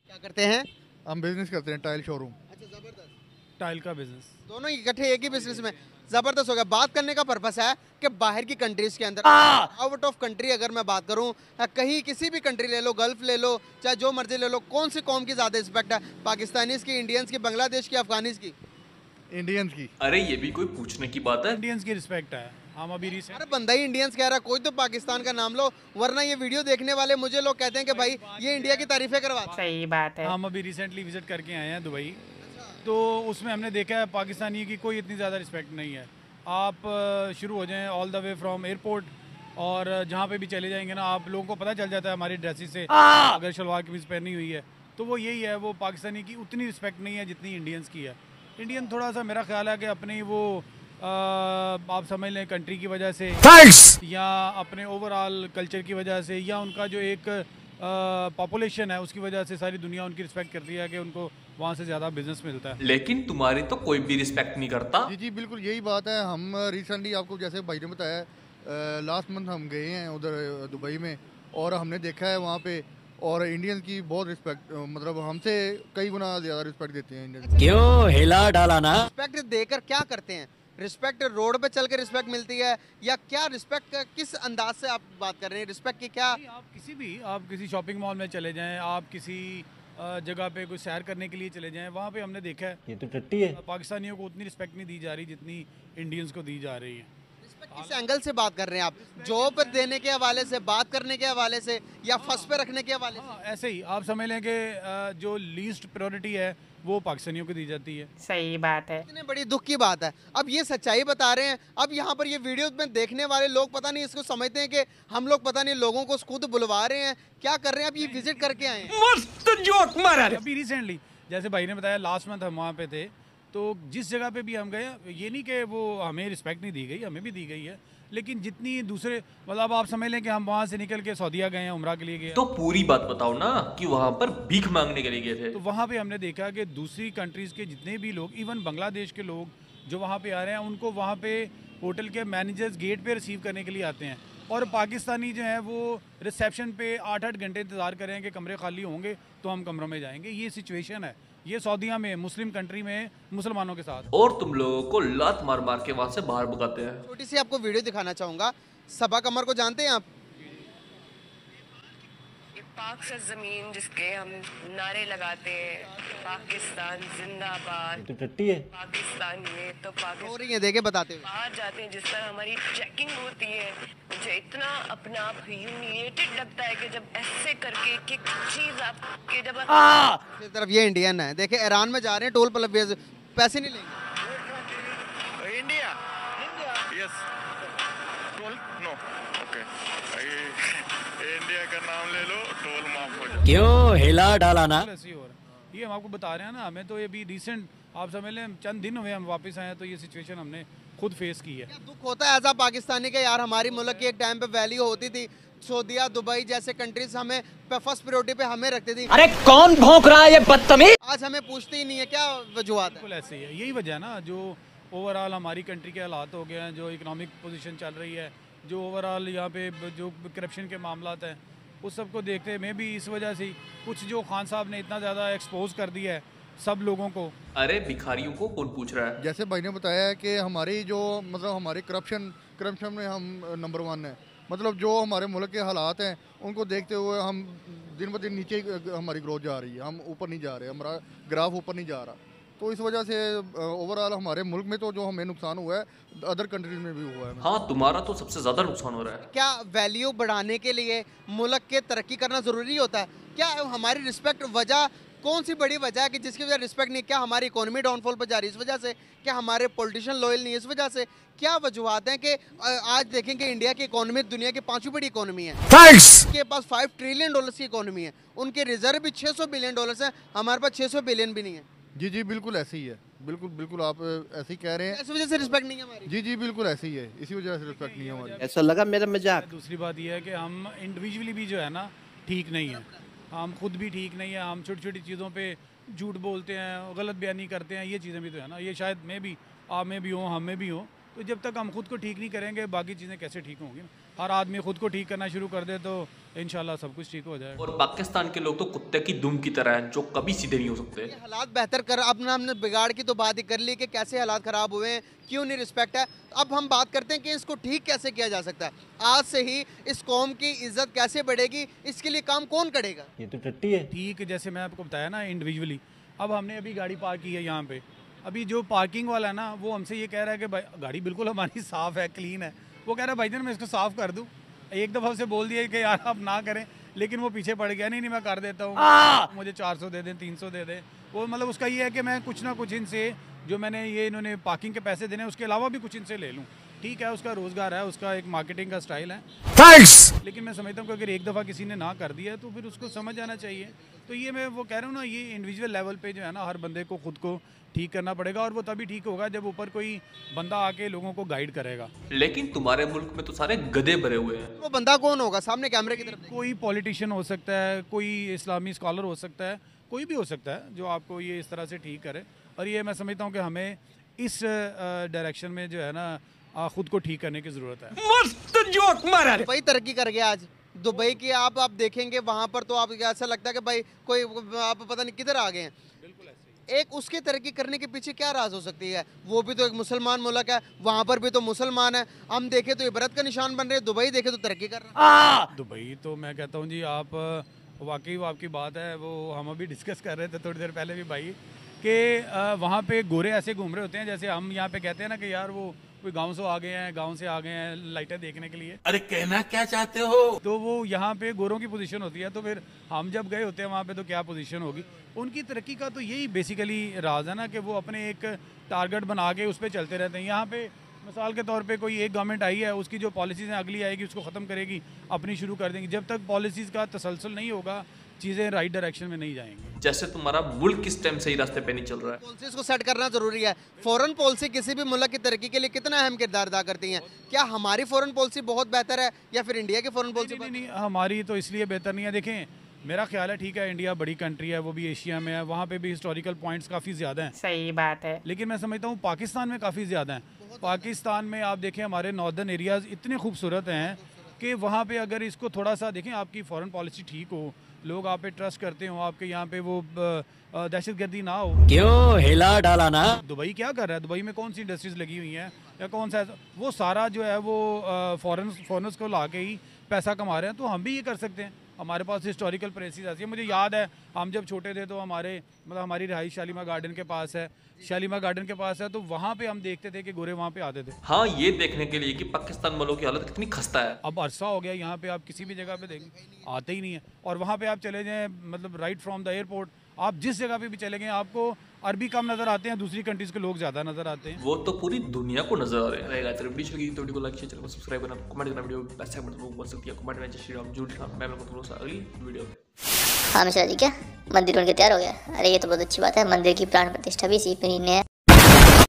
क्या करते हैं? हम बिजनेस करते हैं, टाइल शोरूम। अच्छा, जबरदस्त। टाइल का बिजनेस। दोनों इकट्ठे एक ही बिजनेस में, जबरदस्त हो गया। बात करने का पर्पस है कि बाहर की कंट्रीज के अंदर, आउट ऑफ कंट्री अगर मैं बात करूं, कहीं किसी भी कंट्री ले लो, गल्फ ले लो, चाहे जो मर्जी ले लो, कौन सी कौम की ज्यादा रिस्पेक्ट है? पाकिस्तानीज की, इंडियंस की, बांग्लादेश की, अफगानीज की? इंडियंस की। अरे ये भी कोई पूछने की बात है? इंडियंस की रिस्पेक्ट है। हम अभी अरे बंदा ही इंडियंस कह रहा है, कोई तो पाकिस्तान का नाम लो, वरना ये वीडियो देखने वाले मुझे लोग कहते हैं कि भाई ये इंडिया की तारीफें करवाते हैं। सही बात है। हम अभी रिसेंटली विजिट करके आए हैं दुबई, तो उसमें हमने देखा है पाकिस्तानी की कोई इतनी ज़्यादा रिस्पेक्ट नहीं है। आप शुरू हो जाएं all the way from airport, और जहाँ पे भी चले जाएंगे ना, आप लोगों को पता चल जाता है हमारी ड्रेसेस से, अगर शलवार कमीज पहनी हुई है तो वो यही है। वो पाकिस्तानी की उतनी रिस्पेक्ट नहीं है जितनी इंडियंस की है। इंडियन थोड़ा सा मेरा ख्याल है कि अपनी वो आप समझ लें कंट्री की वजह से, या अपने ओवरऑल कल्चर की वजह से, या उनका जो एक पॉपुलेशन है उसकी वजह से सारी दुनिया उनकी रिस्पेक्ट करती है कि उनको वहाँ से ज़्यादा बिजनेस मिलता है। लेकिन तुम्हारी तो कोई भी रिस्पेक्ट नहीं करता। जी जी बिल्कुल यही बात है। हम रिसेंटली आपको जैसे भाई ने बताया, लास्ट मंथ हम गए हैं उधर दुबई में, और हमने देखा है वहाँ पे, और इंडियन की बहुत रिस्पेक्ट, मतलब हमसे कई गुना ज़्यादा रिस्पेक्ट देते हैं इंडियन। क्यों हिला डाला ना? रिस्पेक्ट देकर क्या करते हैं? रिस्पेक्ट रोड पे चल के रिस्पेक्ट मिलती है, या क्या रिस्पेक्ट किस अंदाज से आप बात कर रहे हैं? रिस्पेक्ट की क्या? आप किसी शॉपिंग मॉल में चले जाएं, आप किसी जगह पे कोई सैर करने के लिए चले जाएं, वहाँ पे हमने देखा है ये तो टट्टी है। पाकिस्तानियों को उतनी रिस्पेक्ट नहीं दी जा रही जितनी इंडियंस को दी जा रही है। किस एंगल से बात कर रहे हैं आप? जॉब देने के हवाले से, बात करने के हवाले से, या फर्स्ट पे रखने के हवाले से? ऐसे ही आप समझ लें कि जो लीस्ट प्रायोरिटी है वो पाकिस्तानियों को दी जाती है। सही बात है। इतने बड़ी दुख की बात है। अब ये सच्चाई बता रहे हैं। अब यहाँ पर ये वीडियो में देखने वाले लोग पता नहीं इसको समझते हैं कि हम लोग पता नहीं लोगों को खुद बुलवा रहे हैं, क्या कर रहे हैं? अब ये विजिट करके आए हैं। मस्त जोक मारा। अभी रिसेंटली जैसे भाई ने बताया लास्ट मंथ हम वहाँ पे थे, तो जिस जगह पे भी हम गए, ये नहीं कि वो हमें रिस्पेक्ट नहीं दी गई, हमें भी दी गई है, लेकिन जितनी दूसरे, मतलब आप समझ लें कि हम वहाँ से निकल के सऊदीया गए हैं, उम्रा के लिए गए, तो पूरी बात बताओ ना कि वहाँ पर भीख मांगने के लिए गए थे। तो वहाँ पे हमने देखा कि दूसरी कंट्रीज़ के जितने भी लोग, इवन बांग्लादेश के लोग जो वहाँ पे आ रहे हैं, उनको वहाँ पे होटल के मैनेजर्स गेट पे रिसीव करने के लिए आते हैं, और पाकिस्तानी जो है वो रिसेप्शन पे 8-8 घंटे इंतज़ार करें कि कमरे खाली होंगे तो हम कमरों में जाएंगे। ये सिचुएशन है ये सऊदीया में, मुस्लिम कंट्री में, मुसलमानों के साथ। और तुम लोगों को लात मार मार के वहाँ से बाहर भगाते हैं। छोटी सी आपको वीडियो दिखाना चाहूंगा। सबा कमर को जानते हैं आप? पाक से जमीन जिसके हम नारे लगाते हैं, पाकिस्तान जिंदाबाद, तो टट्टी है। पाकिस्तान ये तो हो पाकिस्तान। रही है, देखे बताते हुए। बाहर जाते हैं जिस तरह हमारी चेकिंग होती है, मुझे इतना अपना आप ह्यूमिलिएटेड लगता है कि जब ऐसे करके एक एक चीज आपके जब इस तरफ ये इंडियन है, देखे ईरान में जा रहे हैं, टोल प्लाजा पैसे नहीं लेंगे। India yes toll no okay India का नाम ले लो, टोल माफ हो जाए। क्यों हिला डाला ना? ऐसे ही हो रहा है। ये हम आपको बता रहे हैं ना, हमें तो ये भी रिसेंट आप समझ लें चंद दिन हुए हम वापस आए हैं, तो ये सिचुएशन हमने खुद फेस की है। क्या दुख होता है ऐसा पाकिस्तानी के? यार हमारी मुल्क की एक टाइम पे वैल्यू होती थी, सऊदीया दुबई जैसे कंट्रीज हमें फर्स्ट प्रायोरिटी पे हमें रखती थी। अरे कौन भौंक रहा है ये बदतमीज? आज हमें पूछते ही नहीं है, क्या वजूहत है? बिल्कुल ऐसे ही है, यही वजह है ना, जो ओवरऑल हमारी कंट्री के हालात हो गए हैं, जो इकोनॉमिक पोजीशन चल रही है, जो ओवरऑल यहाँ पे जो करप्शन के मामलात हैं, उस सब को देखते में भी इस वजह से कुछ जो खान साहब ने इतना ज़्यादा एक्सपोज कर दिया है सब लोगों को। अरे भिखारियों को कौन पूछ रहा है? जैसे भाई ने बताया है कि हमारी जो मतलब हमारे करप्शन में हम नंबर 1 है। मतलब जो हमारे मुल्क के हालात हैं उनको देखते हुए हम दिन ब दिन नीचे हमारी ग्रोथ जा रही है, हम ऊपर नहीं जा रहे, हमारा ग्राफ ऊपर नहीं जा रहा। तो इस वजह से ओवरऑल हमारे मुल्क में तो जो हमें नुकसान हुआ है, अदर कंट्रीज में भी हुआ है। हाँ तुम्हारा तो सबसे ज्यादा नुकसान हो रहा है। क्या वैल्यू बढ़ाने के लिए मुल्क के तरक्की करना ज़रूरी होता है? क्या हमारी रिस्पेक्ट वजह कौन सी बड़ी वजह है कि जिसकी वजह रिस्पेक्ट नहीं? क्या हमारी इकोनॉमी डाउनफॉल पर जा रही है इस वजह से? क्या हमारे पॉलिटिशियन लॉयल नहीं है इस वजह से? क्या वजूहत हैं कि आज देखेंगे इंडिया की इकोनॉमी दुनिया की 5वीं बड़ी इकोनॉमी है, उनके पास $5 ट्रिलियन की इकोनॉमी है, उनके रिजर्व भी $600 बिलियन है, हमारे पास 600 बिलियन भी नहीं है। जी जी बिल्कुल ऐसे ही है, बिल्कुल बिल्कुल आप ऐसे ही कह रहे हैं। इस वजह से रिस्पेक्ट नहीं है हमारी। जी जी बिल्कुल ऐसे ही है, इसी वजह से रिस्पेक्ट नहीं है हमारी। ऐसा लगा मेरा मजाक। दूसरी बात यह है कि हम इंडिविजुअली भी जो है ना ठीक नहीं है, हम खुद भी ठीक नहीं है, हम छोटी छोटी चीज़ों पे झूठ बोलते हैं, गलत बयानी करते हैं, ये चीज़ें भी तो है ना। ये शायद मैं भी, आप में भी हो, हम में भी हो, तो जब तक हम खुद को ठीक नहीं करेंगे बाकी चीज़ें कैसे ठीक होंगी? हर आदमी खुद को ठीक करना शुरू कर दे तो इंशाल्लाह सब कुछ ठीक हो जाएगा। और पाकिस्तान के लोग तो कुत्ते की दुम की तरह हैं जो कभी सीधे नहीं हो सकते। ये हालात बेहतर कर, अपना हमने बिगाड़ की तो बात ही कर ली कि कैसे हालात ख़राब हुए हैं, क्यों नहीं रिस्पेक्ट है। अब हम बात करते हैं कि इसको ठीक कैसे किया जा सकता है। आज से ही इस कौम की इज्जत कैसे बढ़ेगी, इसके लिए काम कौन करेगा? ये तो टट्टी है। ठीक जैसे मैं आपको बताया ना इंडिविजुअली, अब हमने अभी गाड़ी पार्क की है यहाँ पे, अभी जो पार्किंग वाला है ना वो हमसे ये कह रहा है कि भाई गाड़ी बिल्कुल हमारी साफ़ है, क्लीन है। वो कह रहा है भाईजान मैं इसको साफ़ कर दूँ। एक दफ़ा उसे बोल दिया कि यार आप ना करें, लेकिन वो पीछे पड़ गया, नहीं मैं कर देता हूँ, मुझे 400 दे दें, 300 दे दें। वो मतलब उसका ये है कि मैं कुछ ना कुछ इनसे जो मैंने ये इन्होंने पार्किंग के पैसे देने उसके अलावा भी कुछ इनसे ले लूँ। ठीक है, उसका रोज़गार है, उसका एक मार्केटिंग का स्टाइल है। थैंक्स। लेकिन मैं समझता हूँ कि अगर एक दफ़ा किसी ने ना कर दिया है तो फिर उसको समझ जाना चाहिए। तो ये मैं वो कह रहा हूँ ना, ये इंडिविजुअल लेवल पे जो है ना हर बंदे को खुद को ठीक करना पड़ेगा, और वो तभी ठीक होगा जब ऊपर कोई बंदा आके लोगों को गाइड करेगा। लेकिन तुम्हारे मुल्क में तो सारे गधे भरे हुए हैं। वो बंदा कौन होगा सामने कैमरे की तरफ? कोई पॉलिटिशियन हो सकता है, कोई इस्लामी स्कॉलर हो सकता है, कोई भी हो सकता है जो आपको ये इस तरह से ठीक करे। और ये मैं समझता हूँ कि हमें इस डायरेक्शन में जो है ना खुद को ठीक करने की ज़रूरत है। मस्त जोक मारा। दुबई तरक्की कर गया आज। दुबई की आप देखेंगे वहाँ पर तो आपको ऐसा लगता है कि भाई कोई आप पता नहीं किधर आ गए हैं। एक उसकी तरक्की करने के पीछे क्या राज हो सकती है? वो भी तो एक मुसलमान मुल्क है, वहाँ पर भी तो मुसलमान है। हम देखें तो इबरत का निशान बन रहे हैं, दुबई देखे तो तरक्की कर रहा है। दुबई तो मैं कहता हूँ जी, आप वाकई वो आपकी बात है, वो हम अभी डिस्कस कर रहे थे थोड़ी देर पहले भी भाई, कि वहाँ पे गोरे ऐसे घूम रहे होते हैं जैसे हम यहाँ पे कहते हैं ना कि यार वो कोई गांव से आ गए हैं, गांव से आ गए हैं लाइटें देखने के लिए। अरे कहना क्या चाहते हो? तो वो यहाँ पे गोरों की पोजीशन होती है, तो फिर हम जब गए होते हैं वहाँ पे तो क्या पोजीशन होगी उनकी तरक्की का? तो यही बेसिकली राज है ना कि वो अपने एक टारगेट बना के उस पर चलते रहते हैं। यहाँ पे मिसाल के तौर पे कोई एक गवर्नमेंट आई है, उसकी जो पॉलिसीज़ हैं अगली आएगी उसको ख़त्म करेगी, अपनी शुरू कर देंगी। जब तक पॉलिसीज़ का तसलसल नहीं होगा चीज़ें राइट डायरेक्शन में नहीं जाएंगी। जैसे तुम्हारा मुल्क किस टाइम सही रास्ते पे नहीं चल रहा है। पॉलिसीज को सेट करना जरूरी है। फॉरेन पॉलिसी किसी भी मुल्क की तरक्की के लिए कितना अहम किरदार अदा करती हैं? क्या हमारी फॉरेन पॉलिसी बहुत बेहतर है या फिर इंडिया की फॉरेन पॉलिसी? नहीं, हमारी तो इसलिए बेहतर नहीं है। देखें, मेरा ख्याल है ठीक है इंडिया बड़ी कंट्री है, वो भी एशिया में है, वहाँ पे भी हिस्टोरिकल पॉइंट्स काफ़ी ज़्यादा हैं। सही बात है। लेकिन मैं समझता हूँ पाकिस्तान में काफ़ी ज़्यादा हैं। पाकिस्तान में आप देखें हमारे नॉर्दर्न एरियाज़ इतने खूबसूरत हैं कि वहाँ पे अगर इसको थोड़ा सा देखें, आपकी फॉरेन पॉलिसी ठीक हो, लोग आप पे ट्रस्ट करते हो, आपके यहाँ पे वो दहशतगर्दी ना हो। क्यों हिला डाला ना? दुबई क्या कर रहा है? दुबई में कौन सी इंडस्ट्रीज लगी हुई हैं या कौन सा, वो सारा जो है वो फॉरेनर्स को ला के ही पैसा कमा रहे हैं। तो हम भी ये कर सकते हैं, हमारे पास हिस्टोरिकल प्लेसेस ऐसी है। मुझे याद है हम जब छोटे थे तो हमारी रहाइश शालीमार गार्डन के पास है, तो वहाँ पे हम देखते थे कि गोरे वहाँ पे आते थे। हाँ, ये देखने के लिए कि पाकिस्तान वालों की हालत कितनी खस्ता है। अब अरसा हो गया, यहाँ पे आप किसी भी जगह पे देखें आते ही नहीं है। और वहाँ पे आप चले जाएं, मतलब राइट फ्रॉम द एयरपोर्ट आप जिस जगह पे भी चले गए आपको अरबी कम नजर आते हैं, दूसरी कंट्रीज के लोग ज्यादा नजर आते हैं। वो तो पूरी दुनिया को नजर आ रहे हैं। तो वीडियो को लाइक शेयर चैनल को सब्सक्राइब करना, कमेंट करना, वीडियो बेस्ट बोल सकती है कमेंट में। जय श्री राम, जूट राम, मैं भरोसा अगली वीडियो में। हाँ मिश्रा जी, क्या मंदिर बनके तैयार हो गया? अरे ये तो बहुत अच्छी बात है, मंदिर की प्राण प्रतिष्ठा भी इसी पे ही है।